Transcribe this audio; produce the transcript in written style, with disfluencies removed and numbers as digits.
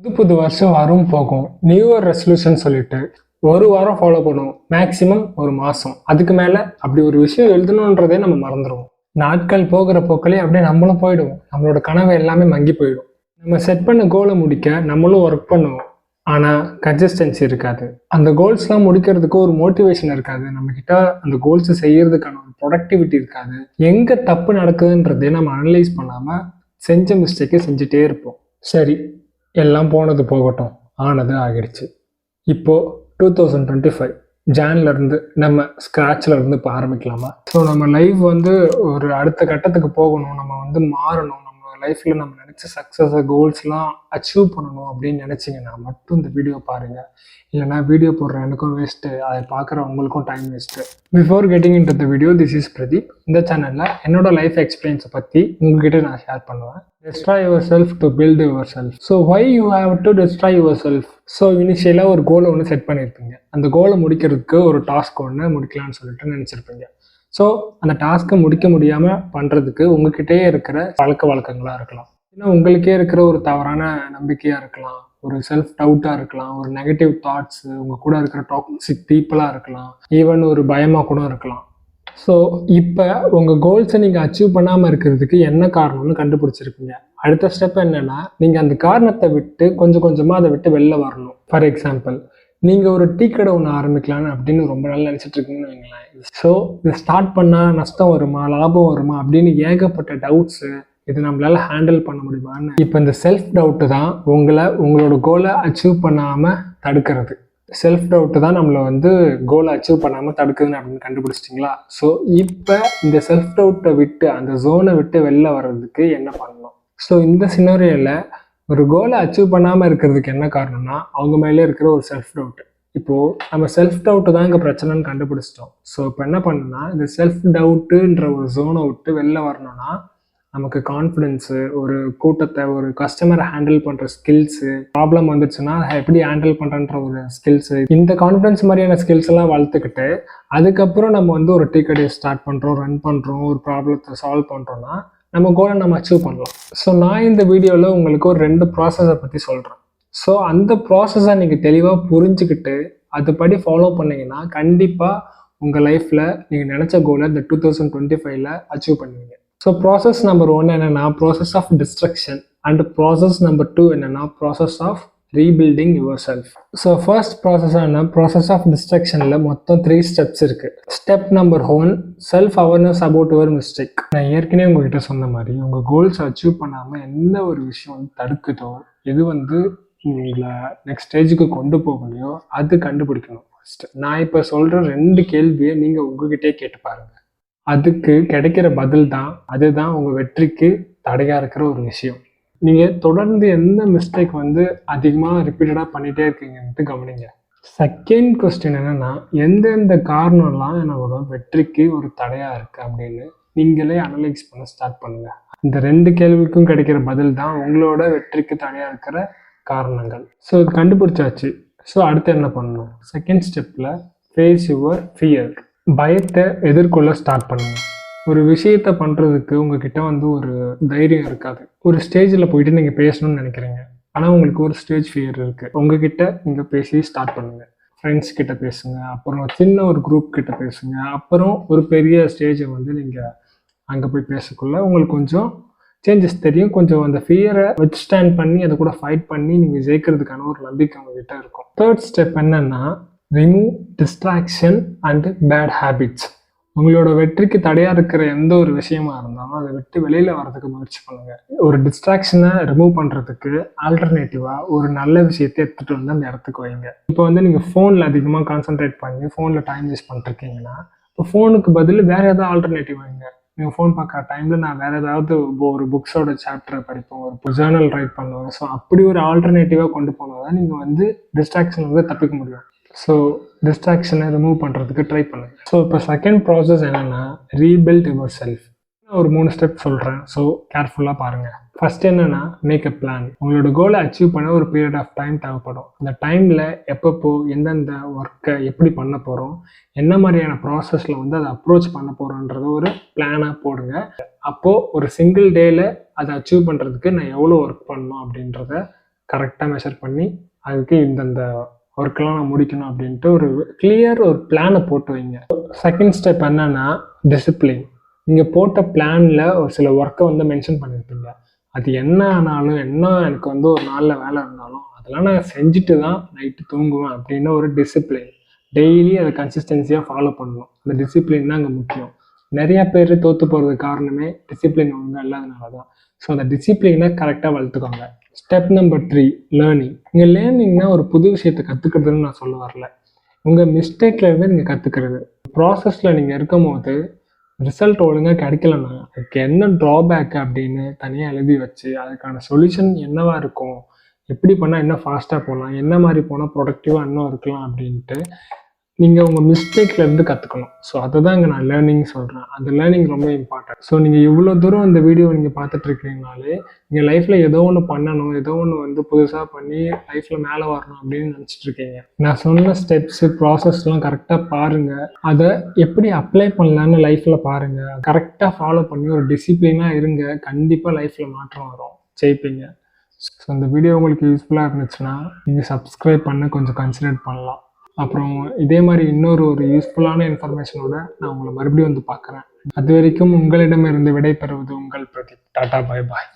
புது வருஷம் வரும் போகும். நியூ இயர் ரெசல்யூஷன் சொல்லிட்டு ஒரு வாரம் ஃபாலோ பண்ணுவோம், மேக்சிமம் ஒரு மாதம். அதுக்கு மேலே அப்படி ஒரு விஷயம் எழுதணுன்றதே நம்ம மறந்துடுவோம். நாட்கள் போகிற போக்கிலே அப்படியே நம்மளும் போயிடுவோம். நம்மளோட கனவு எல்லாமே மங்கி போயிடும். நம்ம செட் பண்ண கோலை முடிக்க நம்மளும் ஒர்க் பண்ணுவோம், ஆனால் கன்சிஸ்டன்சி இருக்காது. அந்த கோல்ஸ்லாம் முடிக்கிறதுக்கு ஒரு மோட்டிவேஷன் இருக்காது. நம்மக்கிட்ட அந்த கோல்ஸை செய்யறதுக்கான ஒரு ப்ரொடக்டிவிட்டி இருக்காது. எங்கே தப்பு நடக்குதுன்றதே நம்ம அனலைஸ் பண்ணாமல் செஞ்ச மிஸ்டேக்கை செஞ்சுட்டே இருப்போம். சரி, எல்லாம் போனது போகட்டும், ஆனது ஆகிடுச்சு. இப்போது 2025 ஜான்லேருந்து நம்ம ஸ்க்ராட்சில் இருந்து இப்போ ஆரம்பிக்கலாமா? ஸோ நம்ம லைஃப் வந்து ஒரு அடுத்த கட்டத்துக்கு போகணும், நம்ம வந்து மாறணும், நம்ம லைஃப்பில் நம்ம நினச்ச சக்ஸஸை கோல்ஸ்லாம் அச்சீவ் பண்ணணும் அப்படின்னு நினச்சிங்கன்னா மட்டும் இந்த வீடியோ பாருங்கள். இல்லைனா வீடியோ போடுற எனக்கும் வேஸ்ட்டு, அதை பார்க்குற உங்களுக்கும் time waste. Before getting in to the video, this is Pradeep. இந்த சேனலில் என்னோட லைஃப் எக்ஸ்பீரியன்ஸை பற்றி உங்ககிட்ட நான் ஷேர் பண்ணுவேன். Destroy yourself to build yourself. So why you have to destroy yourself? So இனிஷியலாக ஒரு கோலை ஒன்று செட் பண்ணியிருப்பீங்க. அந்த கோலை முடிக்கிறதுக்கு ஒரு டாஸ்க் ஒன்று முடிக்கலான்னு சொல்லிட்டு நினச்சிருப்பீங்க. ஸோ அந்த டாஸ்க்கை முடிக்க முடியாமல் பண்ணுறதுக்கு உங்ககிட்டே இருக்கிற பழக்க வழக்கங்களாக இருக்கலாம், ஏன்னா உங்களுக்கே இருக்கிற ஒரு தவறான நம்பிக்கையாக இருக்கலாம், ஒரு செல்ஃப் டவுட்டாக இருக்கலாம், ஒரு நெகட்டிவ் தாட்ஸு, உங்கள் கூட இருக்கிற டாக்ஸிக் பீப்புளாக இருக்கலாம், ஈவன் ஒரு பயமாக கூட இருக்கலாம். ஸோ இப்போ உங்கள் கோல்ஸை நீங்கள் அச்சீவ் பண்ணாமல் இருக்கிறதுக்கு என்ன காரணம்னு கண்டுபிடிச்சிருப்பீங்க. அடுத்த ஸ்டெப் என்னென்னா, நீங்கள் அந்த காரணத்தை விட்டு கொஞ்சம் கொஞ்சமாக அதை விட்டு வெளில வரணும். ஃபார் எக்ஸாம்பிள், நீங்கள் ஒரு டீ கடை ஒன்று ஆரம்பிக்கலான்னு அப்படின்னு ரொம்ப நாள் நினச்சிட்டு இருக்கீங்கன்னு வைங்களேன். ஸோ இது ஸ்டார்ட் பண்ணால் நஷ்டம் வருமா, லாபம் வருமா அப்படின்னு ஏகப்பட்ட டவுட்ஸு, இது நம்மளால் ஹேண்டில் பண்ண முடியுமான்னு. இப்போ இந்த செல்ஃப் டவுட்டு தான் உங்களோட கோலை அச்சீவ் பண்ணாமல் தடுக்கிறது. செல்ஃப் டவுட்டு தான் நம்மளை வந்து கோலை அச்சீவ் பண்ணாமல் தடுக்குதுன்னு அப்படின்னு கண்டுபிடிச்சிட்டிங்களா? ஸோ இப்போ இந்த செல்ஃப் டவுட்டை விட்டு, அந்த ஜோனை விட்டு வெளில வர்றதுக்கு என்ன பண்ணணும்? ஸோ இந்த சினாரியோவில் ஒரு கோலை அச்சீவ் பண்ணாமல் இருக்கிறதுக்கு என்ன காரணம்னா, அவங்க மேலே இருக்கிற ஒரு செல்ஃப் டவுட்டு. இப்போது நம்ம செல்ஃப் டவுட்டு தான் இங்கே பிரச்சனைன்னு கண்டுபிடிச்சிட்டோம். ஸோ இப்போ என்ன பண்ணணும்னா, இந்த செல்ஃப் டவுட்டுன்ற ஒரு ஜோனை விட்டு வெளில வரணும்னா, நமக்கு கான்ஃபிடென்ஸு, ஒரு கூட்டத்தை, ஒரு கஸ்டமரை ஹேண்டில் பண்ணுற ஸ்கில்ஸு, ப்ராப்ளம் வந்துச்சுன்னா எப்படி ஹேண்டில் பண்ணுறன்ற ஒரு ஸ்கில்ஸு, இந்த கான்ஃபிடென்ஸ் மாதிரியான ஸ்கில்ஸ் எல்லாம் வளர்த்துக்கிட்டு அதுக்கப்புறம் நம்ம வந்து ஒரு டீ கடையை ஸ்டார்ட் பண்ணுறோம், ரன் பண்ணுறோம், ஒரு ப்ராப்ளத்தை சால்வ் பண்ணுறோன்னா நம்ம கோலை நம்ம அச்சீவ் பண்ணலாம். ஸோ நான் இந்த வீடியோவில் உங்களுக்கு ஒரு 2 ப்ராசஸை பற்றி சொல்கிறேன். ஸோ அந்த ப்ராசஸை நீங்கள் தெளிவாக புரிஞ்சுக்கிட்டு அதுபடி ஃபாலோ பண்ணிங்கன்னா கண்டிப்பாக உங்கள் லைஃப்பில் நீங்கள் நினச்ச கோலை இந்த 2025 அச்சீவ் பண்ணுவீங்க. ஸோ ப்ராசஸ் நம்பர் 1 என்னென்னா process of destruction, and process number 2 என்னென்னா process of rebuilding your self. So first ப்ராசஸான ப்ராசஸ் ஆஃப் டிஸ்ட்ரக்ஷனில் மொத்தம் 3 ஸ்டெப்ஸ் இருக்குது. Step number 1, self awareness about your mistake. நான் ஏற்கனவே உங்ககிட்ட சொன்ன மாதிரி உங்கள் கோல்ஸ் அச்சீவ் பண்ணாமல் எந்த ஒரு விஷயம் வந்து தடுக்குதோ, எது வந்து உங்களை நெக்ஸ்ட் ஸ்டேஜுக்கு கொண்டு போகலையோ அது கண்டுபிடிக்கணும் ஃபர்ஸ்ட். நான் இப்போ சொல்கிற 2 கேள்வியை நீங்கள் உங்ககிட்டே கேட்டு பாருங்கள். அதுக்கு கிடைக்கிற பதில் தான், அதுதான் உங்கள் வெற்றிக்கு தடையாக இருக்கிற ஒரு விஷயம். நீங்கள் தொடர்ந்து எந்த மிஸ்டேக் வந்து அதிகமாக ரிப்பீட்டடாக பண்ணிகிட்டே இருக்கீங்கன்ட்டு கவனிங்க. செகண்ட் கொஸ்டின் என்னென்னா, எந்தெந்த காரணம்லாம் என்னோட வெற்றிக்கு ஒரு தடையாக இருக்குது அப்படின்னு நீங்களே அனலைஸ் பண்ண ஸ்டார்ட் பண்ணுங்கள். இந்த 2 கேள்விக்கும் கிடைக்கிற பதில் தான் உங்களோட வெற்றிக்கு தடையாக இருக்கிற காரணங்கள். ஸோ இது கண்டுபிடிச்சாச்சு. ஸோ அடுத்து என்ன பண்ணணும்? செகண்ட் ஸ்டெப்பில் ஃபேஸ் யுவர் ஃபியர். பயத்தை எதிர்கொள்ள ஸ்டார்ட் பண்ணுங்க. ஒரு விஷயத்த பண்ணுறதுக்கு உங்ககிட்ட வந்து ஒரு தைரியம் இருக்காது. ஒரு ஸ்டேஜில் போயிட்டு நீங்கள் பேசணும்னு நினைக்கிறீங்க, ஆனால் உங்களுக்கு ஒரு ஸ்டேஜ் ஃபியர் இருக்குது. உங்ககிட்ட நீங்கள் பேசி ஸ்டார்ட் பண்ணுங்கள். ஃப்ரெண்ட்ஸ் கிட்ட பேசுங்க, அப்புறம் சின்ன ஒரு குரூப் கிட்ட பேசுங்க, அப்புறம் ஒரு பெரிய ஸ்டேஜை வந்து நீங்கள் அங்கே போய் பேசக்குள்ள உங்களுக்கு கொஞ்சம் சேஞ்சஸ் தெரியும். கொஞ்சம் அந்த ஃபியரை வித்ஸ்டாண்ட் பண்ணி அதை கூட ஃபைட் பண்ணி நீங்கள் ஜெயிக்கிறதுக்கான ஒரு நம்பிக்கை உங்ககிட்ட இருக்கும். தேர்ட் ஸ்டெப் என்னன்னா, remove distraction and bad habits. உங்களோட வெற்றிக்கு தடையாக இருக்கிற எந்த ஒரு விஷயமா இருந்தாலும் அதை விட்டு வெளியில் வர்றதுக்கு முயற்சி பண்ணுங்கள். ஒரு டிஸ்ட்ராக்ஷனை ரிமூவ் பண்ணுறதுக்கு ஆல்டர்னேட்டிவாக ஒரு நல்ல விஷயத்தை எடுத்துகிட்டு வந்து அந்த இடத்துக்கு வைங்க. இப்போ வந்து நீங்கள் ஃபோனில் அதிகமாக கான்சென்ட்ரேட் பண்ணி ஃபோனில் டைம் வேஸ்ட் பண்ணிருக்கீங்கன்னா, இப்போ ஃபோனுக்கு பதில் வேறு ஏதாவது ஆல்டர்னேட்டிவ் வைங்க. நீங்கள் ஃபோன் பார்க்குற டைமில் நான் வேறு ஏதாவது ஒரு புக்ஸோட சாப்டரை படிப்போம், ஒரு ஜேர்னல் ரைட் பண்ணுவேன். ஸோ அப்படி ஒரு ஆல்டர்னேட்டிவாக கொண்டு போனால் தான் நீங்கள் வந்து டிஸ்ட்ராக்ஷன் வந்து தப்பிக்க முடியும். ஸோ டிஸ்ட்ராக்ஷனை ரிமூவ் பண்ணுறதுக்கு ட்ரை பண்ணுங்க. ஸோ இப்போ செகண்ட் ப்ராசஸ் என்னென்னா, ரீபில்ட் யுவர் செல்ஃப். ஒரு 3 ஸ்டெப் சொல்கிறேன். ஸோ கேர்ஃபுல்லாக பாருங்கள். ஃபர்ஸ்ட் என்னென்னா, மேக் அ பிளான். உங்களோட கோலை அச்சீவ் பண்ண ஒரு பீரியட் ஆஃப் டைம் தேவைப்படும். அந்த டைமில் எப்பப்போ எந்தெந்த ஒர்க்கை எப்படி பண்ண போகிறோம், என்ன மாதிரியான ப்ராசஸில் வந்து அதை அப்ரோச் பண்ண போகிறோன்றத ஒரு பிளானாக போடுங்க. அப்போது ஒரு சிங்கிள் டேயில் அதை அச்சீவ் பண்ணுறதுக்கு நான் எவ்வளோ ஒர்க் பண்ணணும் அப்படின்றத கரெக்டாக மெஷர் பண்ணி அதுக்கு இந்தந்த ஒர்க்கெல்லாம் நான் முடிக்கணும் அப்படின்ட்டு ஒரு ஒரு பிளானை போட்டு வைங்க. செகண்ட் ஸ்டெப் என்னன்னா டிசிப்ளின். நீங்கள் போட்ட பிளானில் ஒரு சில ஒர்க்கை வந்து மென்ஷன் பண்ணியிருப்பீங்க. அது என்ன ஆனாலும் என்ன எனக்கு வந்து ஒரு நாளில் வேலை இருந்தாலும் அதெல்லாம் நான் செஞ்சுட்டு தான் நைட்டு தூங்குவேன் அப்படின்னு ஒரு டிசிப்ளின். டெய்லி அதை கன்சிஸ்டன்சியாக ஃபாலோ பண்ணணும். அந்த டிசிப்ளின் தான் அங்கே முக்கியம். நிறைய பேர் தோற்று போகிறதுக்கு காரணமே டிசிப்ளின் ஒழுங்காக இல்லாதனால தான். ஸோ அந்த டிசிப்ளினை கரெக்டாக வளர்த்துக்கோங்க. Step number 3 learning. இங்கே லேர்னிங்னா ஒரு புது விஷயத்தை கற்றுக்கிறதுன்னு நான் சொல்ல வரல. உங்கள் மிஸ்டேக்ல இருந்து நீங்கள் கற்றுக்கிறது. ப்ராசஸில் நீங்கள் இருக்கும் போது ரிசல்ட் ஒழுங்காக கிடைக்கலன்னா அதுக்கு என்ன ட்ராபேக் அப்படின்னு தனியாக எழுதி வச்சு அதுக்கான சொல்யூஷன் என்னவா இருக்கும், எப்படி பண்ணால் இன்னும் ஃபாஸ்ட்டாக போகலாம், என்ன மாதிரி போனால் ப்ரொடக்டிவாக இன்னும் இருக்கலாம் அப்படின்ட்டு நீங்கள் உங்கள் மிஸ்டேக்லேருந்து கற்றுக்கணும். ஸோ அதை தான் இங்கே நான் லேர்னிங் சொல்கிறேன். அந்த லேர்னிங் ரொம்ப இம்பார்ட்டன்ட். ஸோ நீங்கள் இவ்வளோ தூரம் இந்த வீடியோ நீங்கள் பார்த்துட்ருக்கீங்கனாலே நீங்கள் லைஃப்பில் ஏதோ ஒன்று பண்ணணும், ஏதோ ஒன்று வந்து புதுசாக பண்ணி லைஃப்பில் மேலே வரணும் அப்படின்னு நினச்சிட்ருக்கீங்க. நான் சொன்ன ஸ்டெப்ஸு ப்ராசஸ்லாம் கரெக்டாக பாருங்கள். அதை எப்படி அப்ளை பண்ணலான்னு லைஃப்பில் பாருங்கள். கரெக்டாக ஃபாலோ பண்ணி ஒரு டிசிப்ளினாக இருங்க. கண்டிப்பாக லைஃப்பில் மாற்றம் வரும், ஜெயிப்பீங்க. ஸோ இந்த வீடியோ உங்களுக்கு யூஸ்ஃபுல்லாக இருந்துச்சுன்னா நீங்கள் சப்ஸ்கிரைப் பண்ண கொஞ்சம் கன்சிடர் பண்ணலாம். அப்புறம் இதே மாதிரி இன்னொரு யூஸ்ஃபுல்லான இன்ஃபர்மேஷனோட நான் உங்களை மறுபடியும் வந்து பார்க்குறேன். அது வரைக்கும் உங்களிடமிருந்து விடைபெறுவது உங்கள் பிரதீப். டாடா, பாய் பாய்.